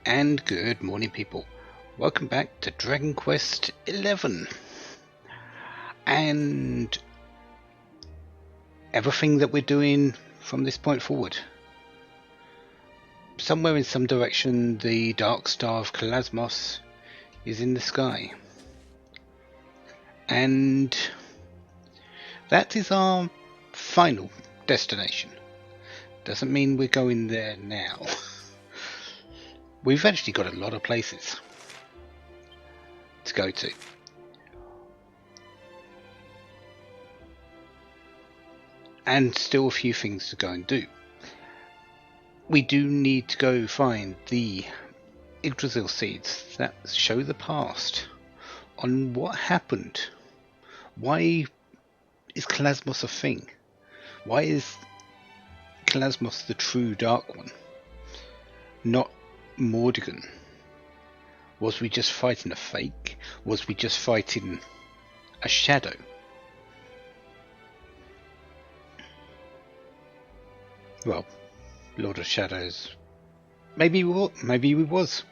and good morning, people. Welcome back to Dragon Quest XI. And everything that we're doing from this point forward. Somewhere in some direction, the Dark Star of Kalasmos is in the sky. And that is our final destination. Doesn't mean we're going there now. We've actually got a lot of places to go to. And still a few things to go and do. We do need to go find the Yggdrasil seeds that show the past on what happened. Why is Kalasmos a thing? Why is Kalasmos the true Dark One, not Mordegon? Was we just fighting a fake? Was we just fighting a shadow? Well, Lord of Shadows. Maybe we was.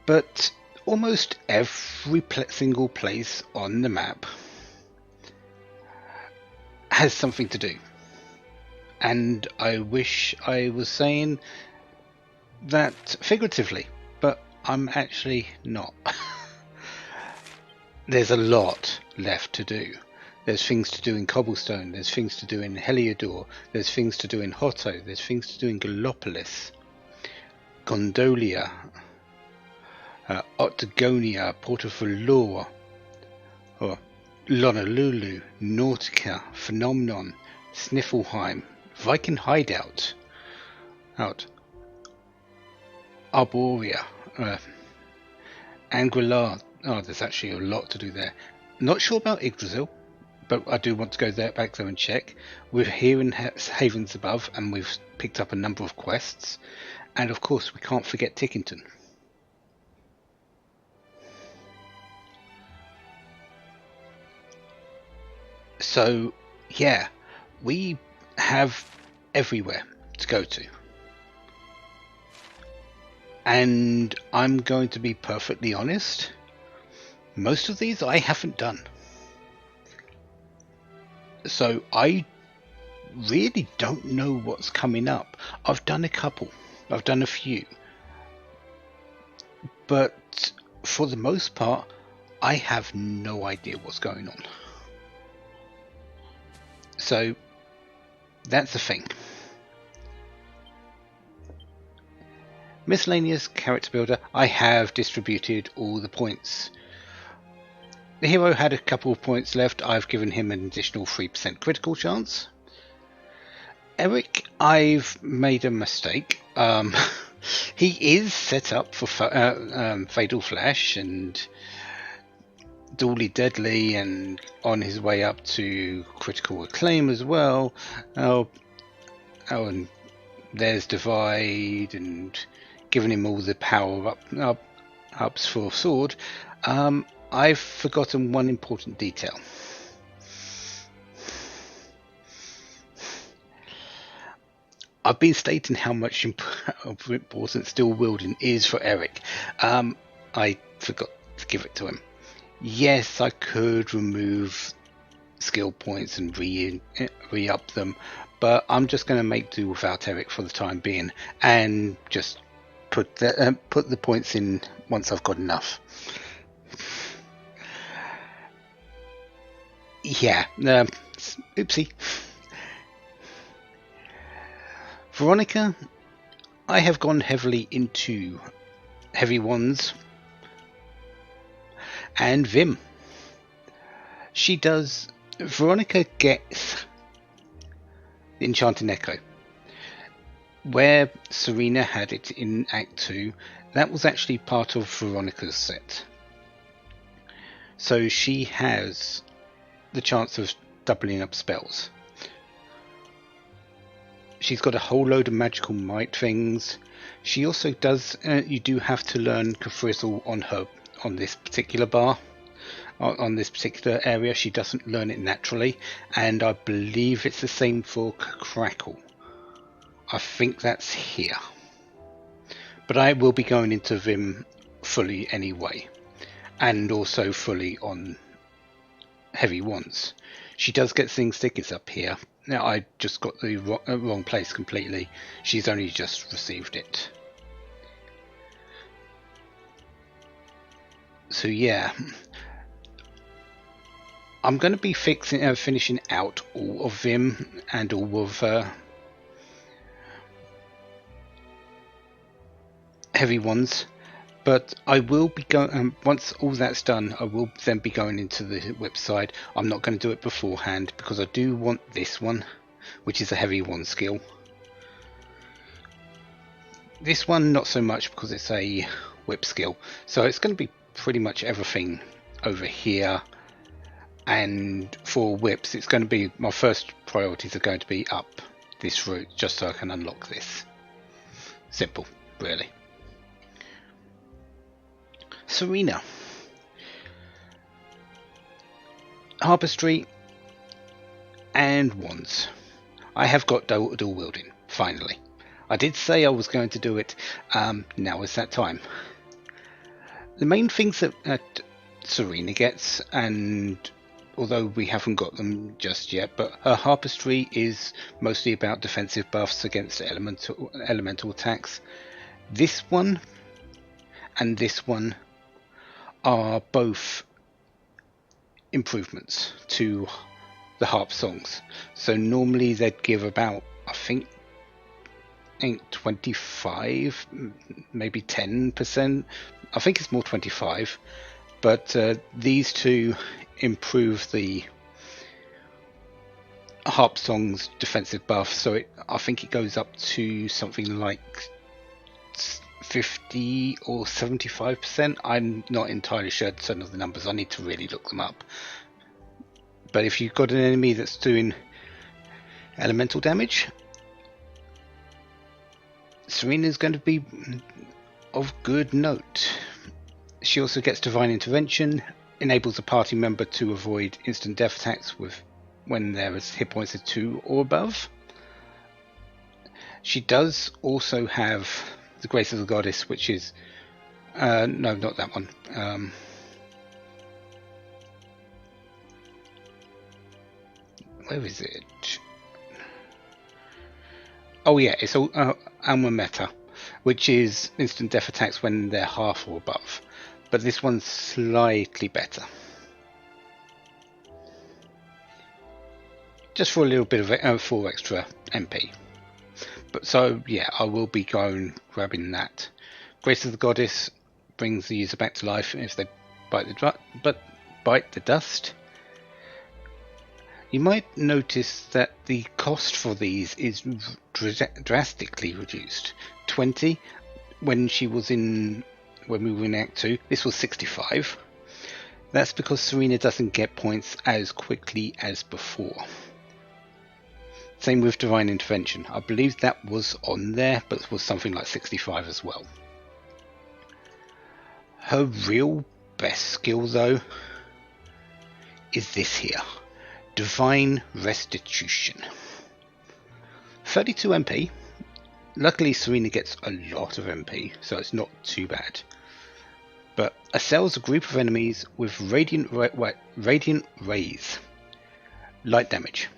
But almost every single place on the map has something to do. And I wish I was saying that figuratively, but I'm actually not. There's a lot left to do. There's things to do in Cobblestone, there's things to do in Heliodor, there's things to do in Hotto, there's things to do in Gallopolis, Gondolia, Octagonia, Port of Valor, Lonalulu, Nautica, Phenomenon, Sniffelheim, Viking Hideout, Arborea, Angrilar. Oh, there's actually a lot to do there. Not sure about Yggdrasil, but I do want to go back there and check. We're here in Havens Above, and we've picked up a number of quests. And of course, we can't forget Tickington. So, yeah, we have everywhere to go to. And I'm going to be perfectly honest, most of these I haven't done. So I really don't know what's coming up. I've done a couple, I've done a few, but for the most part I have no idea what's going on. So that's the thing. Miscellaneous character builder, I have distributed all the points. The hero had a couple of points left. I've given him an additional 3% critical chance. Eric, I've made a mistake. He is set up for Fatal Flash and Dually Deadly, and on his way up to critical acclaim as well. And there's Divide, and giving him all the power ups for Sword. I've forgotten one important detail. I've been stating how much importance Still Wielding is for Eric. I forgot to give it to him. Yes, I could remove skill points and re-up them, but I'm just going to make do without Eric for the time being, and just put the points in once I've got enough. Yeah, oopsie. Veronica, I have gone heavily into heavy ones, and Vim. Veronica gets the Enchanting Echo. Where Serena had it in Act 2, that was actually part of Veronica's set. So she has the chance of doubling up spells. She's got a whole load of magical might things. She also does, you do have to learn Kafrizzle on this particular bar. On this particular area, she doesn't learn it naturally, and I believe it's the same for Crackle. I think that's here. But I will be going into Vim fully anyway, and also fully on heavy wands. She does get Sing Stickers up here. Now I just got the wrong place completely. She's only just received it. So yeah, I'm going to be finishing out all of Vim and all of heavy ones, but I will be going once all that's done. I will then be going into the whip side. I'm not going to do it beforehand because I do want this one, which is a heavy one skill. This one not so much because it's a whip skill, so it's going to be pretty much everything over here. And for whips, it's going to be my first priorities are going to be up this route just so I can unlock this. Simple, really. Serena. Harpistry and wands. I have got dual wielding, finally. I did say I was going to do it, now is that time. The main things that Serena gets, and although we haven't got them just yet, but her harpistry is mostly about defensive buffs against elemental attacks. This one and this one are both improvements to the harp songs. So normally they'd give about, I think 25, maybe 10%. I think it's more 25, but these two improve the harp song's defensive buff. So I think it goes up to something like 50 or 75%. I'm not entirely certain of the numbers. I need to really look them up. But if you've got an enemy that's doing elemental damage, Serena's going to be of good note. She also gets Divine Intervention, enables a party member to avoid instant death attacks when there is hit points of 2 or above. She does also have the Grace of the Goddess, which is no, not that one. Where is it? Oh yeah, it's Alma Meta, which is instant death attacks when they're half or above. But this one's slightly better. Just for a little bit of 4 extra MP. But so yeah, I will be grabbing that. Grace of the Goddess brings the user back to life if they bite the dust. You might notice that the cost for these is drastically reduced. 20 when we were in Act 2, this was 65. That's because Serena doesn't get points as quickly as before. Same with Divine Intervention. I believe that was on there, but it was something like 65 as well. Her real best skill though is this here. Divine Restitution. 32 MP. Luckily Serena gets a lot of MP, so it's not too bad. But assails a group of enemies with radiant rays. Light damage.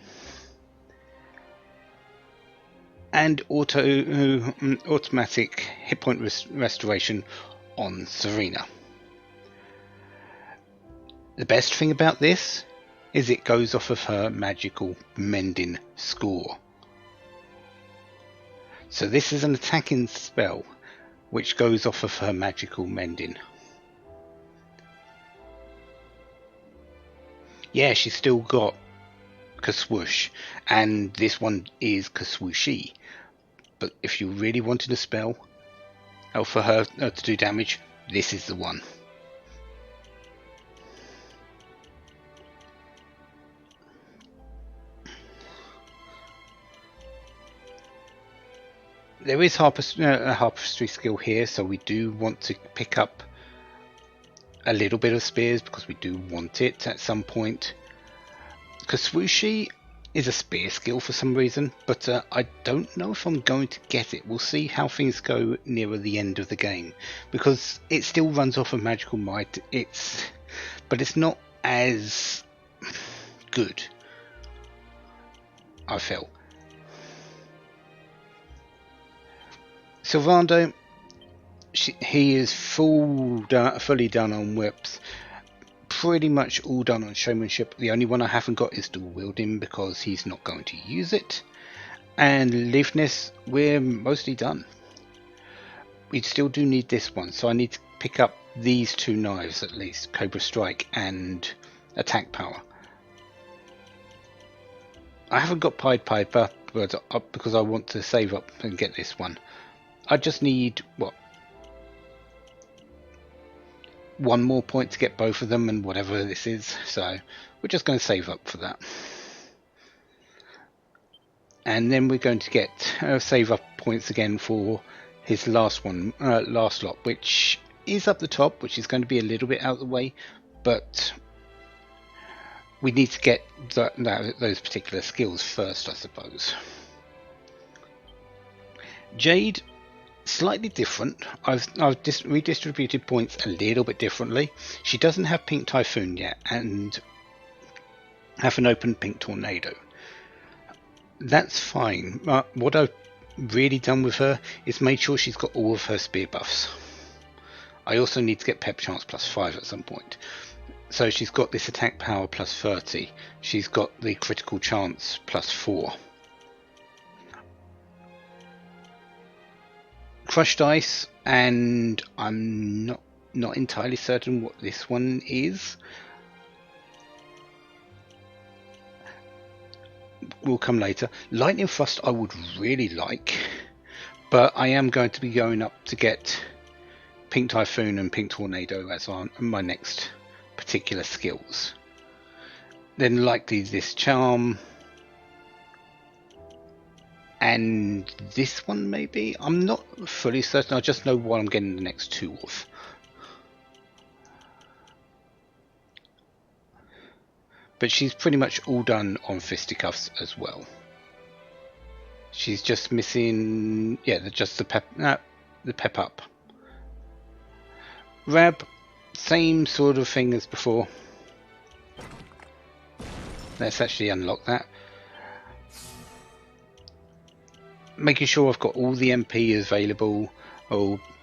And automatic hit point restoration on Serena. The best thing about this is it goes off of her magical mending score. So this is an attacking spell which goes off of her magical mending. Yeah, she's still got Kaswoosh, and this one is Kaswooshi. But if you really wanted a spell for her to do damage, this is the one. There is a harpistry skill here, so we do want to pick up a little bit of spears because we do want it at some point. Kaswooshi is a spear skill for some reason, but I don't know if I'm going to get it. We'll see how things go nearer the end of the game, because it still runs off of magical might. But it's not as good, I feel. Sylvando, he is fully done on whips, pretty much all done on showmanship. The only one I haven't got is dual wielding because he's not going to use it. And liveness, we're mostly done. We still do need this one, so I need to pick up these two knives at least, Cobra Strike and Attack Power. I haven't got Pied Piper because I want to save up and get this one. I just need, what, one more point to get both of them and whatever this is, so we're just going to save up for that. And then we're going to get save up points again for his last lot, which is up the top, which is going to be a little bit out of the way, but we need to get those particular skills first, I suppose. Jade, slightly different. I've redistributed points a little bit differently. She doesn't have Pink Typhoon yet and have an open Pink Tornado. That's fine. What I've really done with her is made sure she's got all of her spear buffs. I also need to get Pep Chance +5 at some point. So she's got this attack power +30. She's got the critical chance +4. Crushed Ice, and I'm not entirely certain what this one is. Will come later. Lightning Thrust I would really like, but I am going to be going up to get Pink Typhoon and Pink Tornado as on my next particular skills. Then likely this Charm, and this one maybe. I'm not fully certain. I just know what I'm getting the next two of. But she's pretty much all done on fisticuffs as well. She's just missing, just the pep up. Rab, same sort of thing as before. Let's actually unlock that. Making sure I've got all the MP available,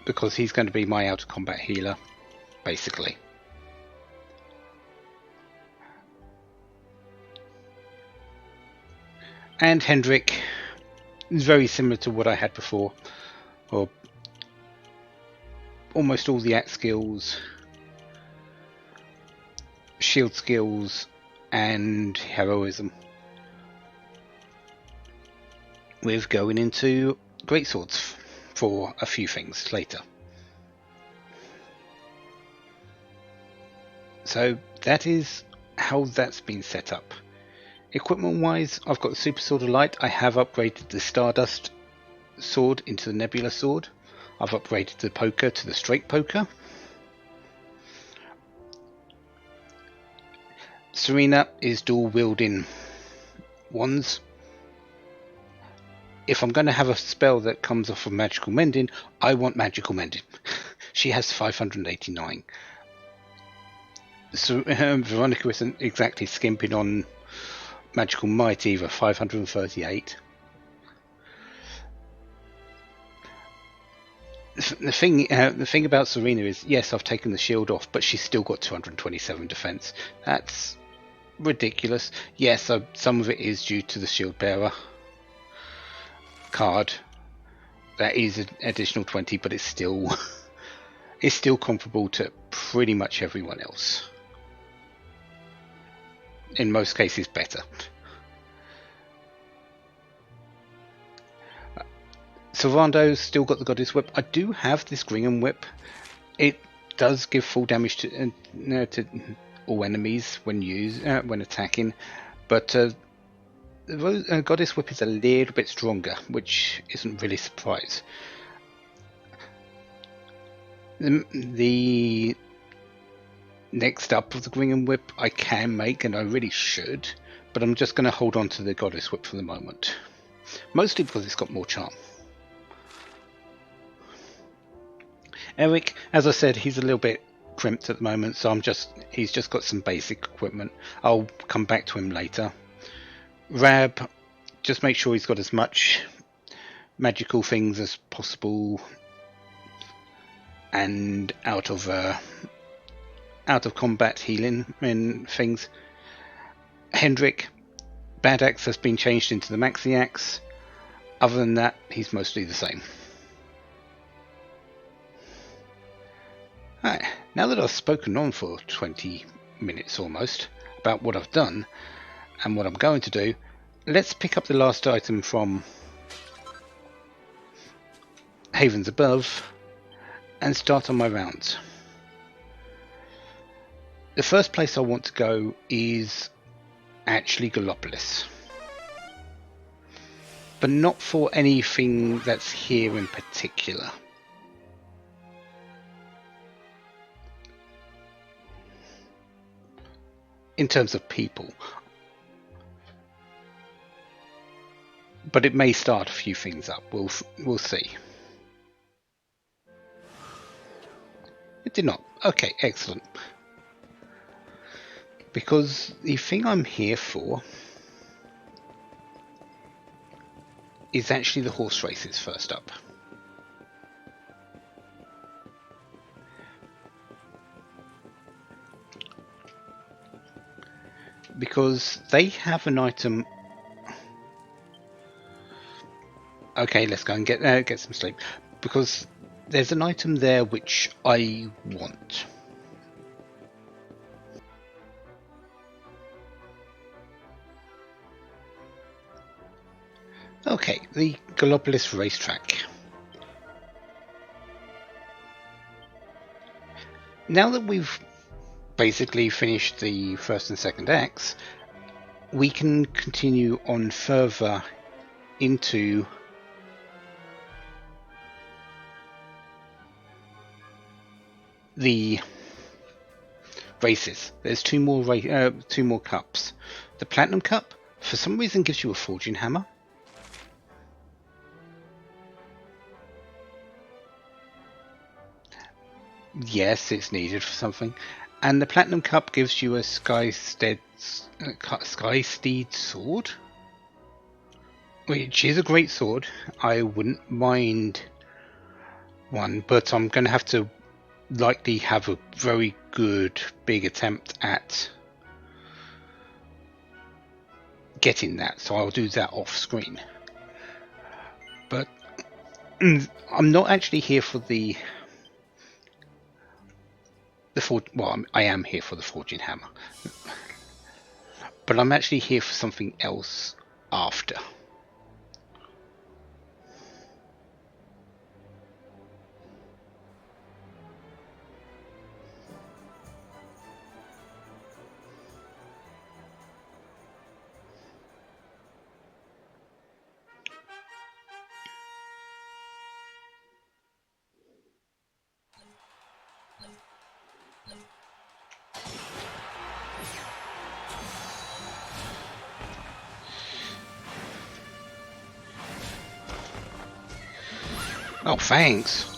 because he's going to be my out of combat healer, basically. And Hendrik is very similar to what I had before, or almost all the axe skills, shield skills, and heroism, with going into greatswords for a few things later. So that is how that's been set up. Equipment wise, I've got the Super Sword of Light. I have upgraded the Stardust sword into the Nebula sword. I've upgraded the poker to the straight poker. Serena is dual wielding wands. If I'm going to have a spell that comes off of Magical Mending, I want Magical Mending. She has 589. So Veronica isn't exactly skimping on Magical Might either, 538. The thing about Serena is, yes, I've taken the shield off, but she's still got 227 defense. That's ridiculous. Yes, some of it is due to the shield bearer card. That is an additional 20, but it's still comparable to pretty much everyone else. In most cases, better. Sylvando's still got the Goddess Whip. I do have this Gringham Whip. It does give full damage to all enemies when attacking, but the Goddess Whip is a little bit stronger, which isn't really a surprise. The next up of the Gringham Whip I can make, and I really should, but I'm just going to hold on to the Goddess Whip for the moment. Mostly because it's got more charm. Eric, as I said, he's a little bit crimped at the moment, so he's just got some basic equipment. I'll come back to him later. Rab, just make sure he's got as much magical things as possible and out of combat healing and things. Hendrik, Bad Axe has been changed into the Maxi Axe. Other than that, he's mostly the same. Right, now that I've spoken on for 20 minutes almost about what I've done and what I'm going to do, let's pick up the last item from Havens Above and start on my rounds. The first place I want to go is actually Gallopolis, but not for anything that's here in particular. In terms of people, but it may start a few things up. We'll see. It did not. Okay, excellent. Because the thing I'm here for is actually the horse races first up. Because they have an item. Okay, let's go and get some sleep. Because there's an item there which I want. Okay, the Gallopolis racetrack. Now that we've basically finished the first and second acts, we can continue on further into the races. There's two more cups. The Platinum Cup, for some reason, gives you a forging hammer. Yes, it's needed for something. And the Platinum Cup gives you a Skysteed sword, which is a great sword. I wouldn't mind one, but I'm going to have to likely have a very good big attempt at getting that, so I'll do that off screen. But I'm not actually here for I am here for the forging hammer, but I'm actually here for something else after. Oh, thanks.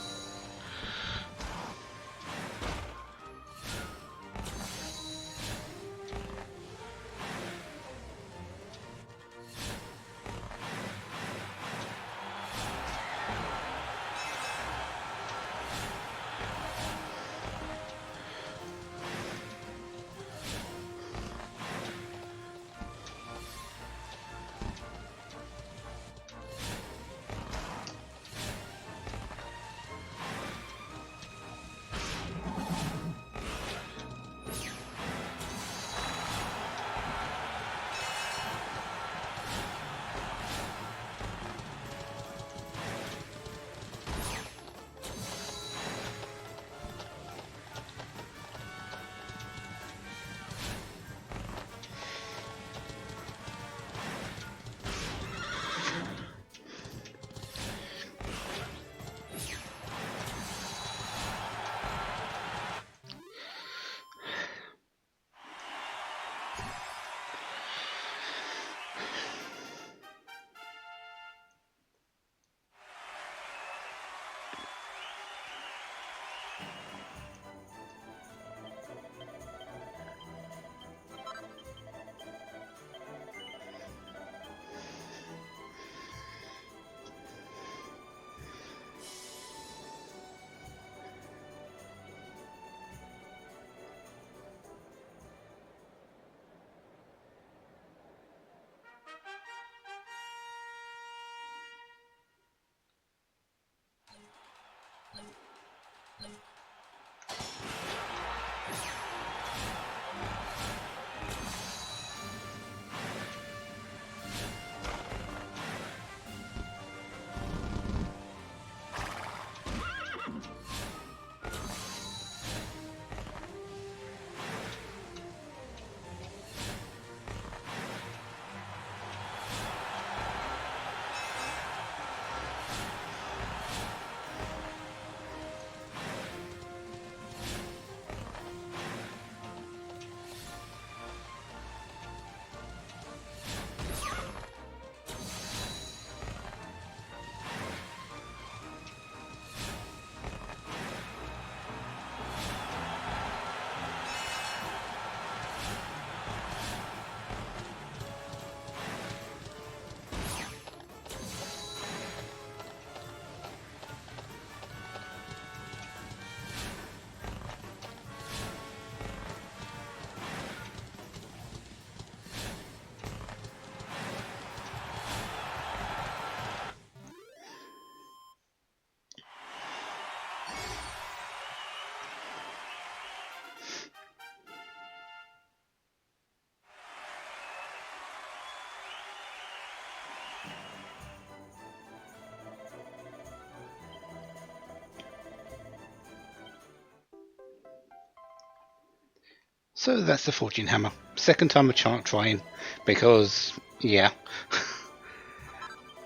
So that's the Fortune Hammer. Second time I'm trying, because, yeah.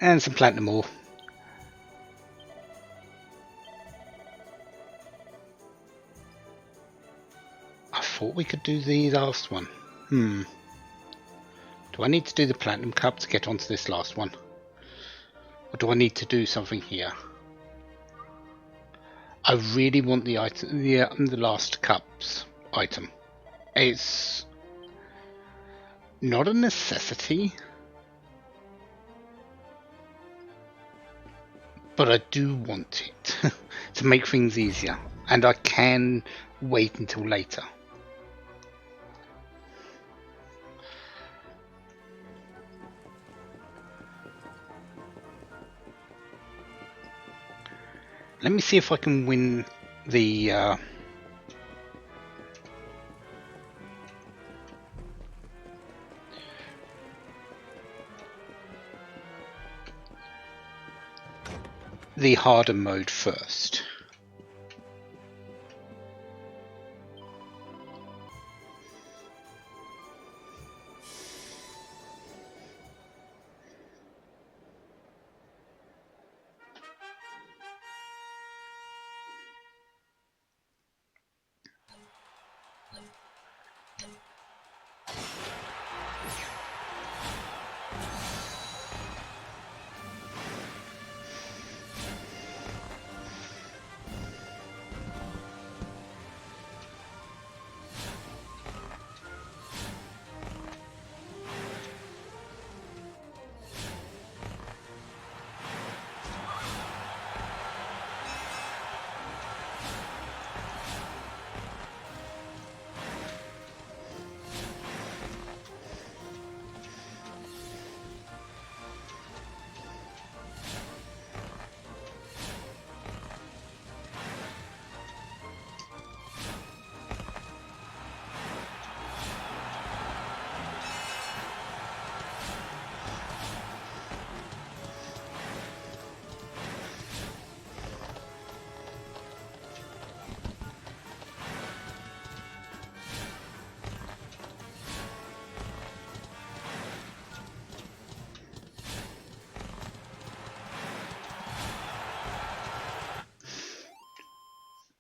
And some Platinum Ore. I thought we could do the last one. Do I need to do the Platinum Cup to get onto this last one? Or do I need to do something here? I really want the item, the last cups item. It's not a necessity, but I do want it to make things easier, and I can wait until later. Let me see if I can win the harder mode first.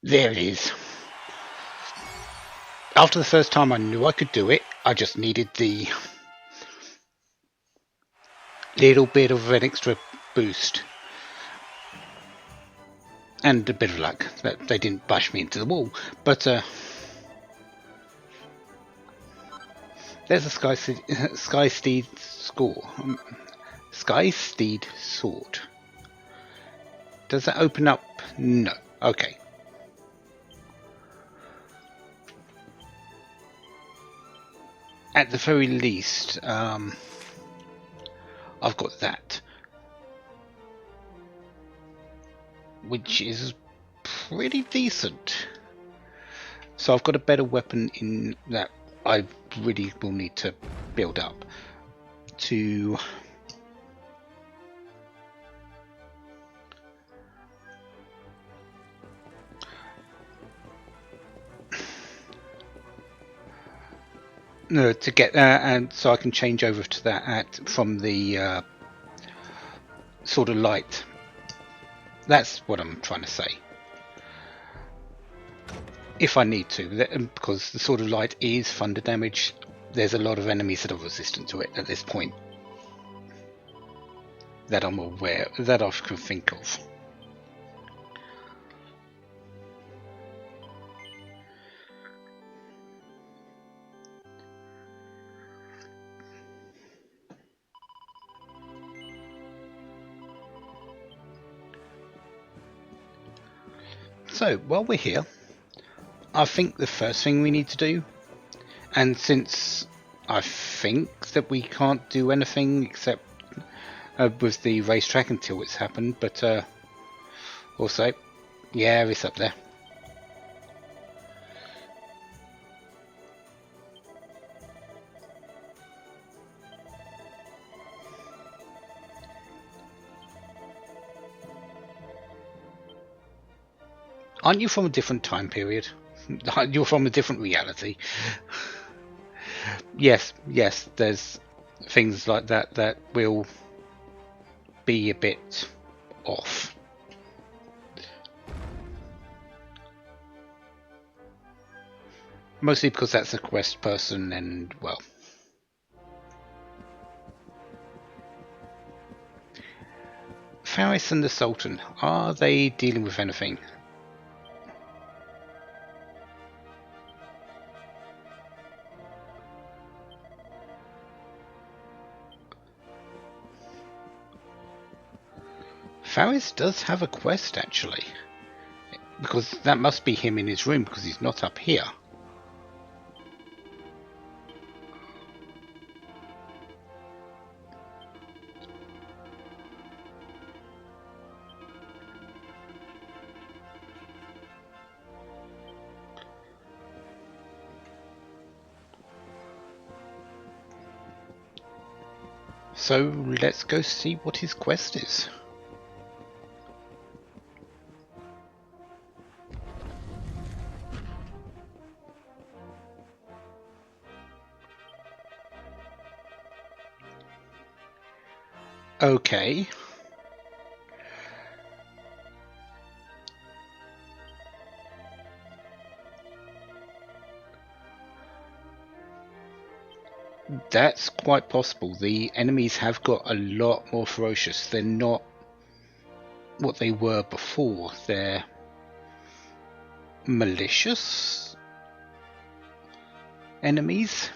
There it is. After the first time I knew I could do it, I just needed the little bit of an extra boost. And a bit of luck that they didn't bash me into the wall. But there's a Sky Steed score. Sky Steed sword. Does that open up? No. Okay. At the very least, I've got that, which is pretty decent. So I've got a better weapon in that I really will need to build up to get and so I can change over to that from the Sword of Light. That's what I'm trying to say. If I need to, because the Sword of Light is thunder damage, there's a lot of enemies that are resistant to it at this point that I'm aware, that I can think of. So, while we're here, I think the first thing we need to do, and since I think that we can't do anything except with the racetrack until it's happened, but also, yeah, it's up there. Aren't you from a different time period? You're from a different reality. Yes, there's things like that that will be a bit off. Mostly because that's a quest person and, well... Faris and the Sultan, are they dealing with anything? Faris does have a quest, actually. Because that must be him in his room, because he's not up here. So let's go see what his quest is. Okay. That's quite possible. The enemies have got a lot more ferocious. They're not what they were before. They're malicious enemies.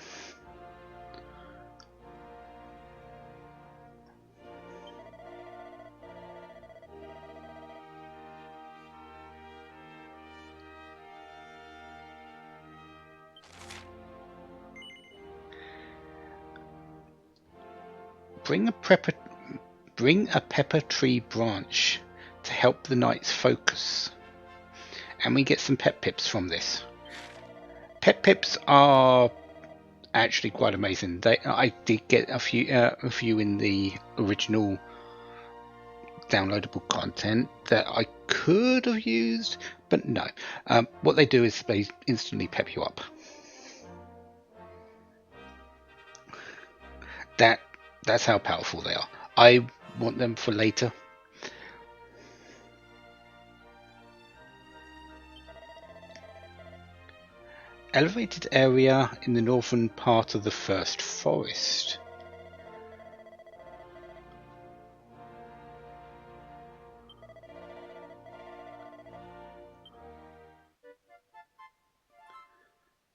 Bring a pepper tree branch to help the knights focus. And we get some pet pips from this. Pet pips are actually quite amazing. I did get a few in the original downloadable content that I could have used, but no. What they do is they instantly pep you up. That's how powerful they are. I want them for later. Elevated area in the northern part of the First Forest.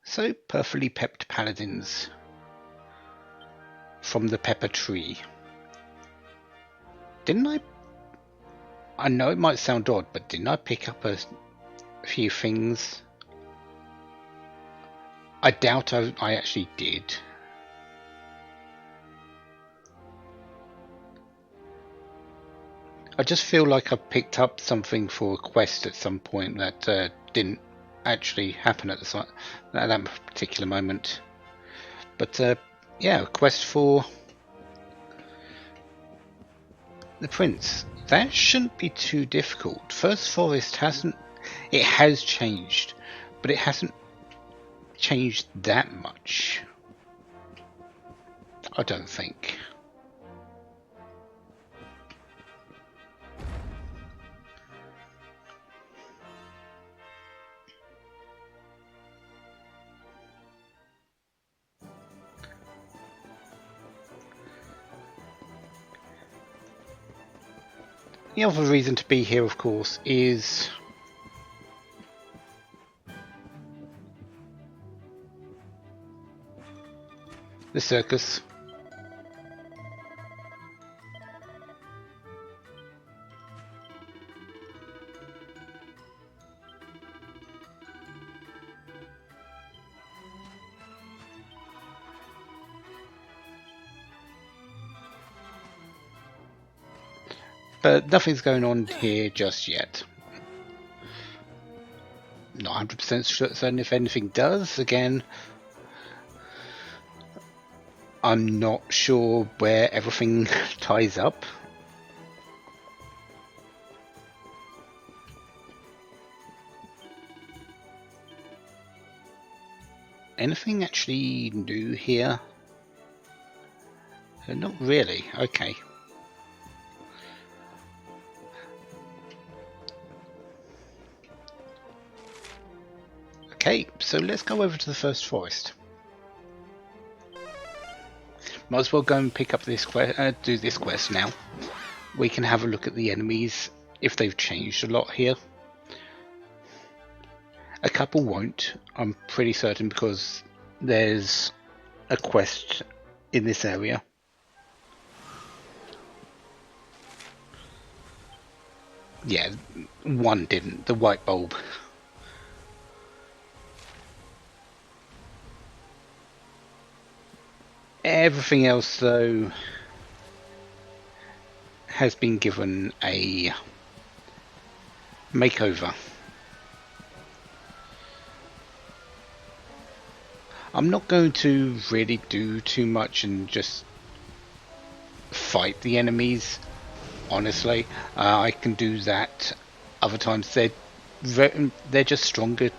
So, perfectly pepped paladins from the pepper tree. Didn't I know it might sound odd, but didn't I pick up a few things? I doubt I actually did. I just feel like I picked up something for a quest at some point that didn't actually happen at that particular moment. But yeah, a quest for the prince. That shouldn't be too difficult. First Forest has changed, but it hasn't changed that much. I don't think. The other reason to be here, of course, is the circus. But nothing's going on here just yet. Not 100% certain if anything does. Again, I'm not sure where everything ties up. Anything actually new here? Not really. Okay. Okay, so let's go over to the first forest. Might as well go and pick up this do this quest now. We can have a look at the enemies if they've changed a lot here. A couple won't, I'm pretty certain, because there's a quest in this area. Yeah, one didn't, the white bulb. Everything else, though, has been given a makeover. I'm not going to really do too much and just fight the enemies, honestly. I can do that other times. They're just stronger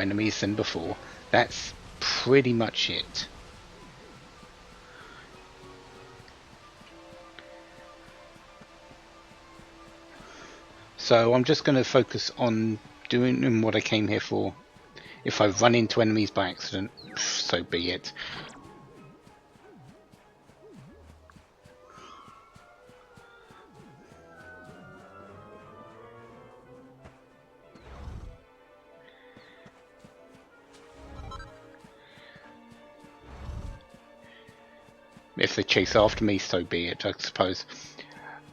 enemies than before. That's pretty much it. So I'm just going to focus on doing what I came here for. If I run into enemies by accident, so be it. If they chase after me, so be it, I suppose.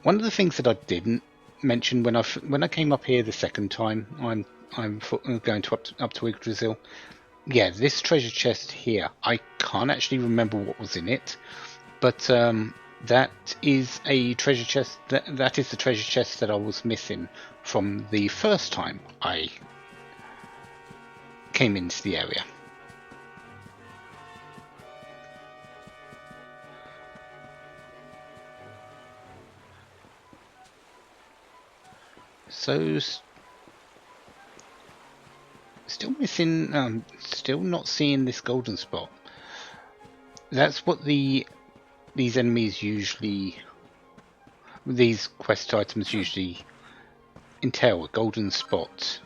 One of the things that I didn't mention when I came up here the second time, I'm going to up to Yggdrasil. Yeah, this treasure chest here, I can't actually remember what was in it, but that is a treasure chest. That is the treasure chest that I was missing from the first time I came into the area. So, still missing, still not seeing this golden spot. That's what these enemies usually, these quest items usually entail, a golden spot.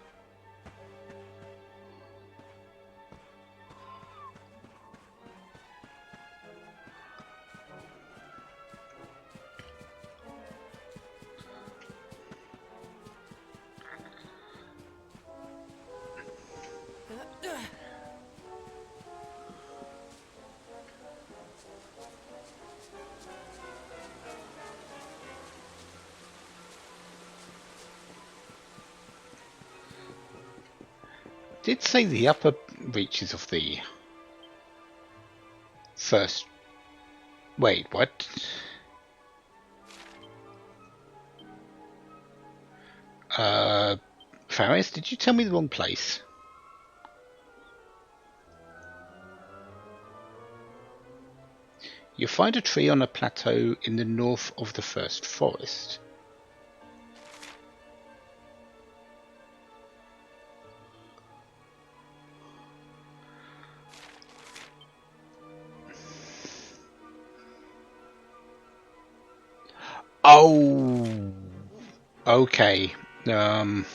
Did say the upper reaches of the first. Wait, what? Faris, did you tell me the wrong place? You find a tree on a plateau in the north of the first forest. Oh, okay. I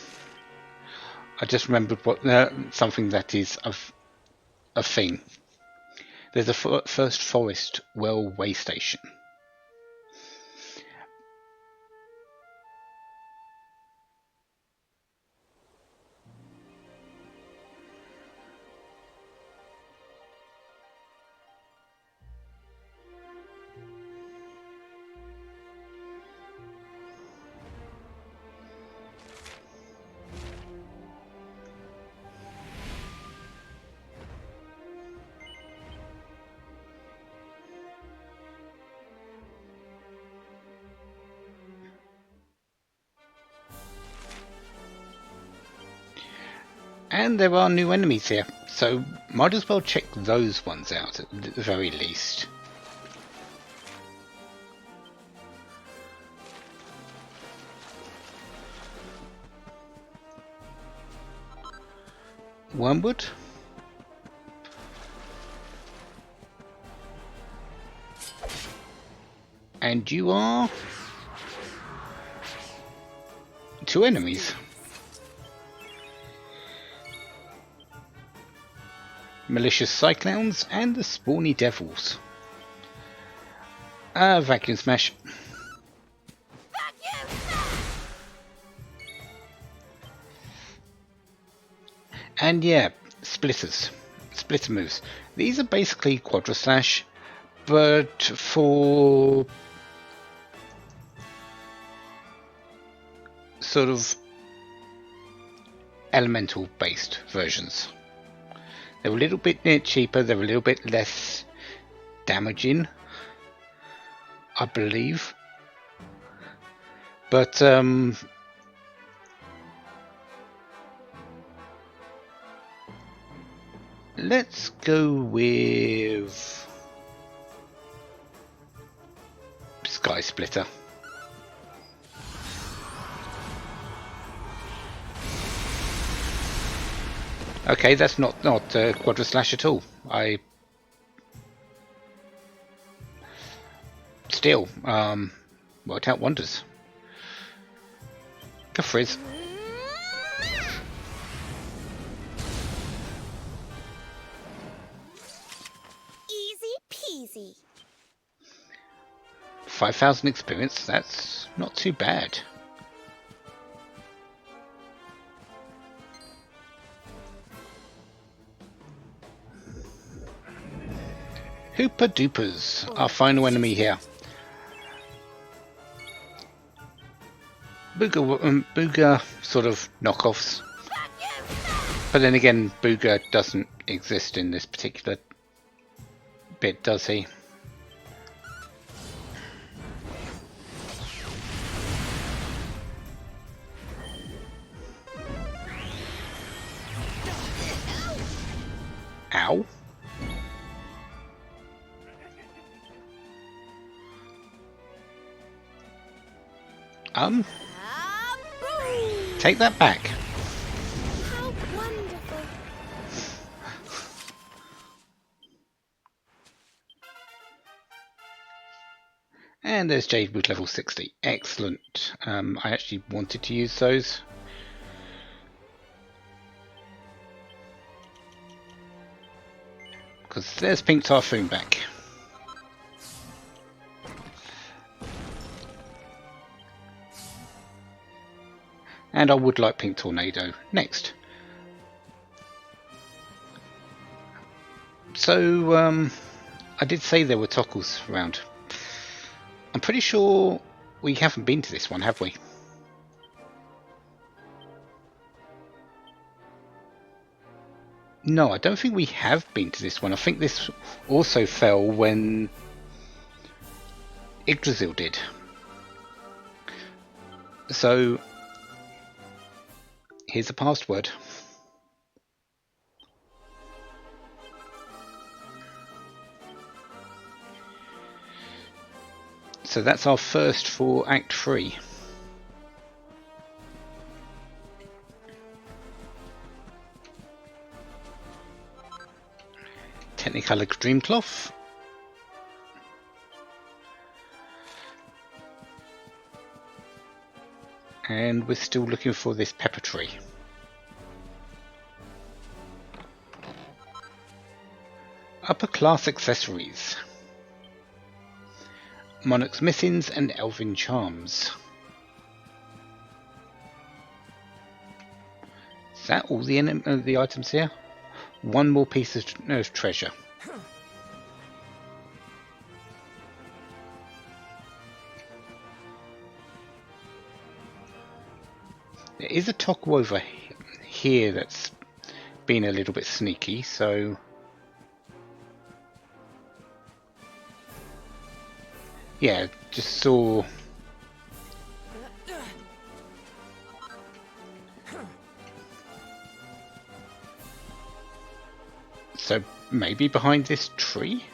just remembered what something that is a thing. There's a first forest well way station. And there are new enemies here, so might as well check those ones out at the very least. Wormwood? And you are 2 enemies. Malicious Cyclones and the Spawny Devils. Vacuum Smash. And yeah, splitters. Splitter moves. These are basically Quadra Slash, but for sort of elemental based versions. They're a little bit cheaper, they're a little bit less damaging, I believe. But let's go with Sky Splitter. Okay, that's not Quadra Slash at all. I still worked out wonders. Go frizz. Easy peasy. 5,000 experience, that's not too bad. Hooper Doopers, our final enemy here. Booger sort of knockoffs. But then again, Booger doesn't exist in this particular bit, does he? Ow. Take that back. How wonderful. And there's Jade Wood level 60. Excellent. I actually wanted to use those. Because there's Pink Typhoon back. And I would like Pink Tornado next. So, I did say there were toggles around. I'm pretty sure we haven't been to this one, have we? No, I don't think we have been to this one. I think this also fell when Yggdrasil did. So, here's a password. So that's our first for Act 3. Technicolor Dreamcloth. And we're still looking for this pepper tree. Upper class accessories. Monarch's Missings and Elven Charms. Is that all the items here? One more piece of treasure. There is a toggle over here that's been a little bit sneaky, so yeah, just saw. So maybe behind this tree?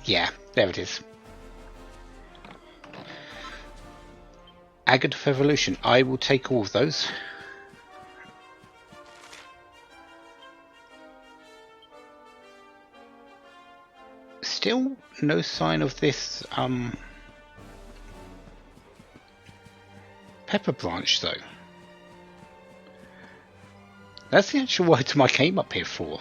Yeah, there it is. Agate of Evolution. I will take all of those. Still no sign of this pepper branch though. That's the actual item I came up here for.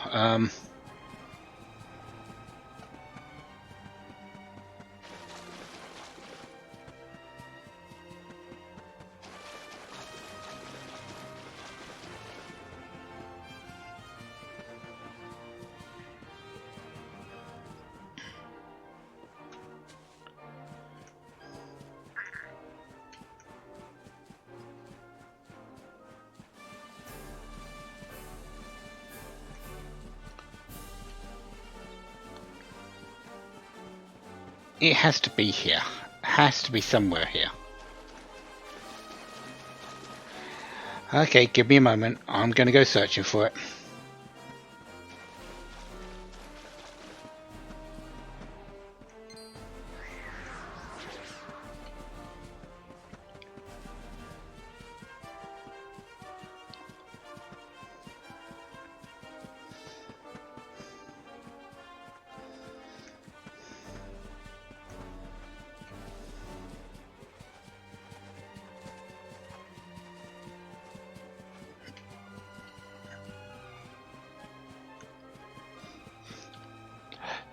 It has to be here. Has to be somewhere here. Okay, give me a moment. I'm going to go searching for it.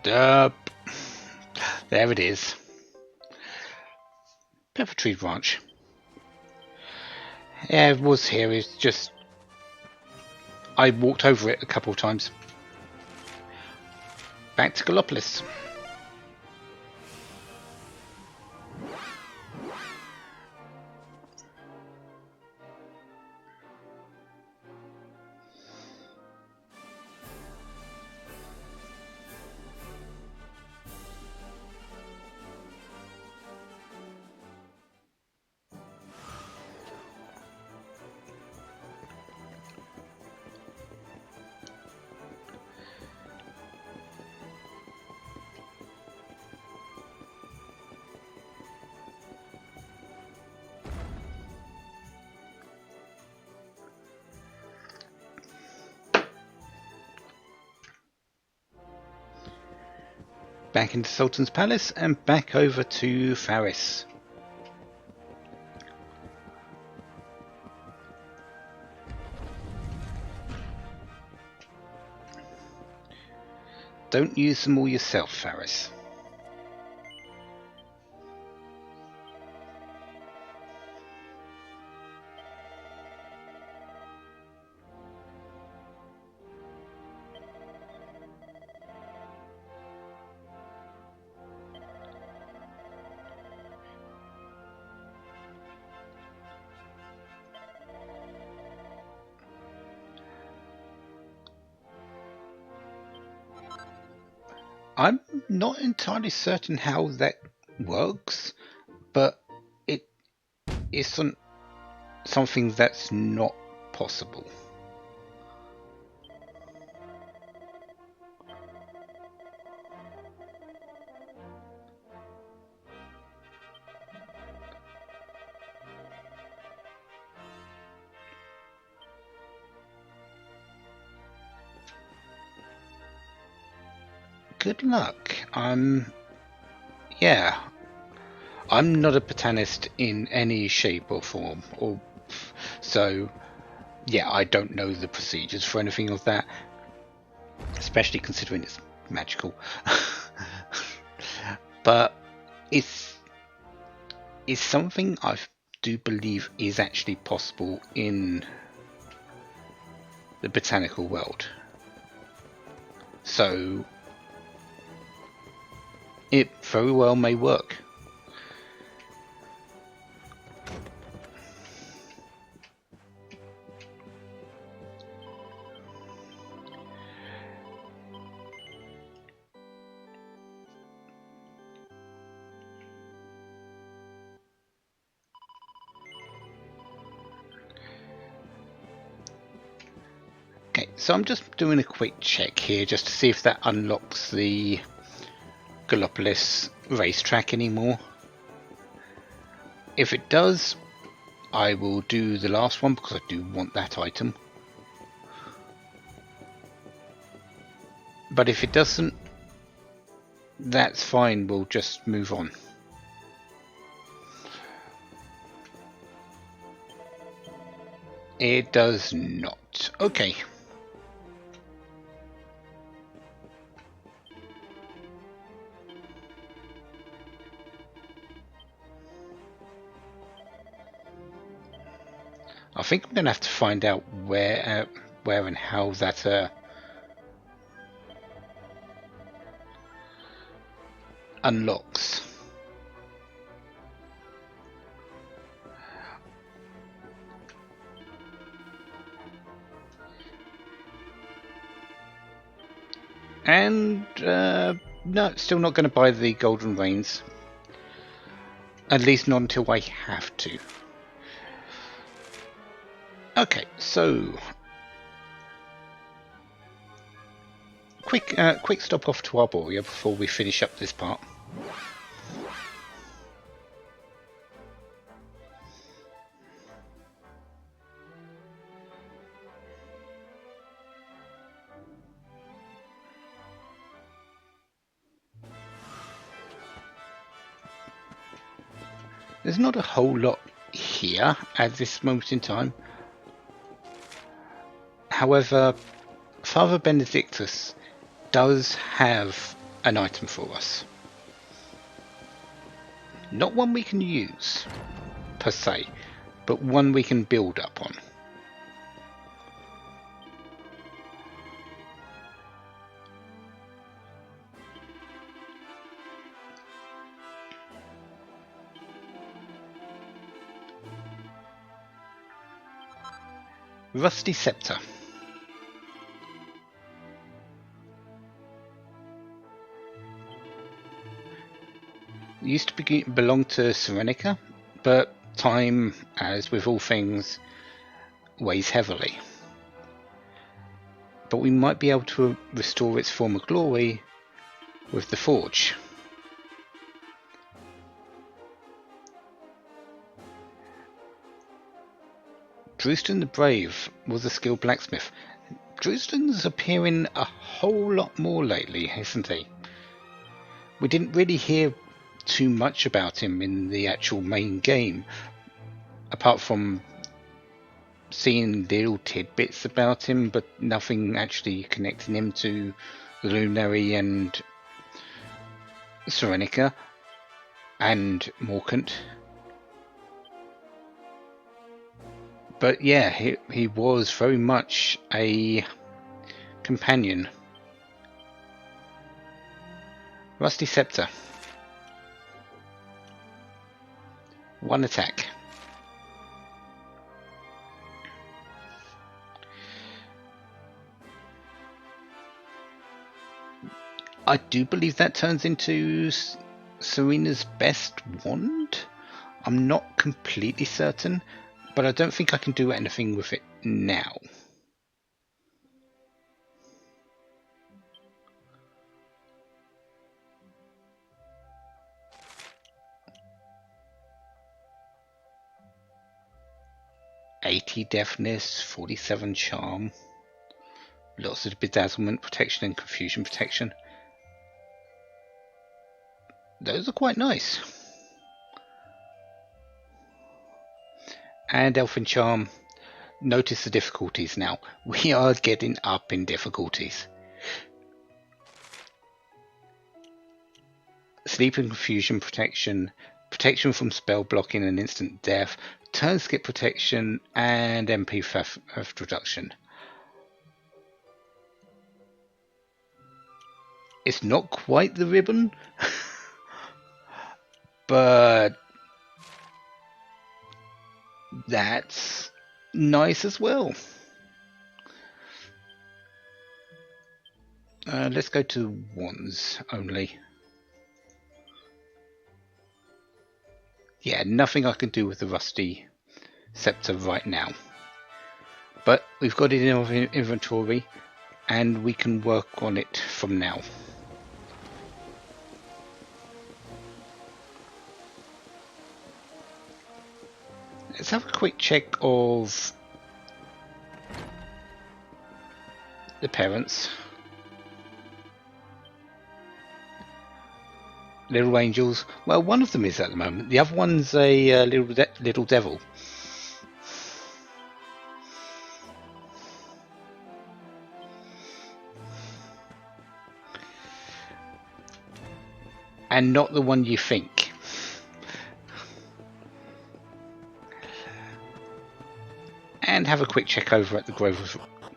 Derp. There it is. Pepper Tree Branch. Yeah, it was here. It's just I walked over it a couple of times. Back to Gallopolis. Back into Sultan's Palace and back over to Faris. Don't use them all yourself, Faris. I'm not entirely certain how that works, but it isn't something that's not possible. Good luck. Yeah, I'm not a botanist in any shape or form, so yeah, I don't know the procedures for anything of that, especially considering it's magical. But it's something I do believe is actually possible in the botanical world. So it very well may work. Okay, so I'm just doing a quick check here just to see if that unlocks the Gallopolis racetrack anymore. If it does, I will do the last one because I do want that item. But if it doesn't, That's fine, we'll just move on. It does not. Okay. I think I'm going to have to find out where and how that unlocks. And no, still not going to buy the Golden Reins. At least not until I have to. Okay, so quick stop off to Arboria before we finish up this part. There's not a whole lot here at this moment in time. However, Father Benedictus does have an item for us. Not one we can use, per se, but one we can build up on. Rusty Scepter. It used to belong to Serenica, but time, as with all things, weighs heavily. But we might be able to restore its former glory with the forge. Drustan the Brave was a skilled blacksmith. Drustan's appearing a whole lot more lately, isn't he? We didn't really hear too much about him in the actual main game, apart from seeing little tidbits about him, but nothing actually connecting him to Lunary and Serenica and Morkant. But yeah, he was very much a companion. Rusty Scepter. 1 attack. I do believe that turns into Serena's best wand. I'm not completely certain, but I don't think I can do anything with it now. "80 deafness, 47 charm, lots of bedazzlement protection and confusion protection." Those are quite nice. And Elfin Charm. Notice the difficulties now. We are getting up in difficulties. Sleep and confusion protection, protection from spell blocking and instant death, turn skip protection, and MP theft reduction. It's not quite the ribbon, but that's nice as well. Let's go to wands only. Yeah, nothing I can do with the Rusty Scepter right now. But we've got it in our inventory, and we can work on it from now. Let's have a quick check of the parents. little angels. Well, one of them is at the moment. The other one's a little devil. And not the one you think. And have a quick check over at the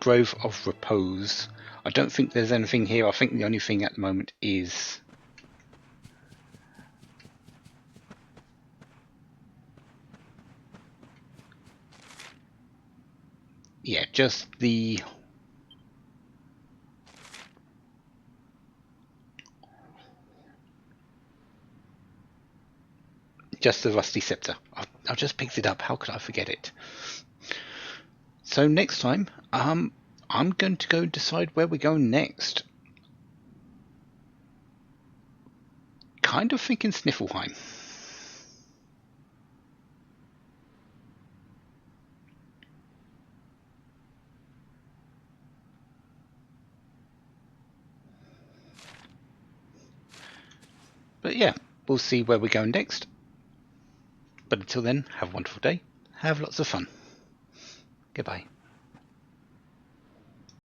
Grove of Repose. I don't think there's anything here. I think the only thing at the moment is... yeah, just the... just the Rusty Scepter. I just picked it up. How could I forget it? So next time, I'm going to go decide where we're going next. Kind of thinking Sniffelheim. But yeah, we'll see where we're going next. But until then, have a wonderful day. Have lots of fun. Goodbye.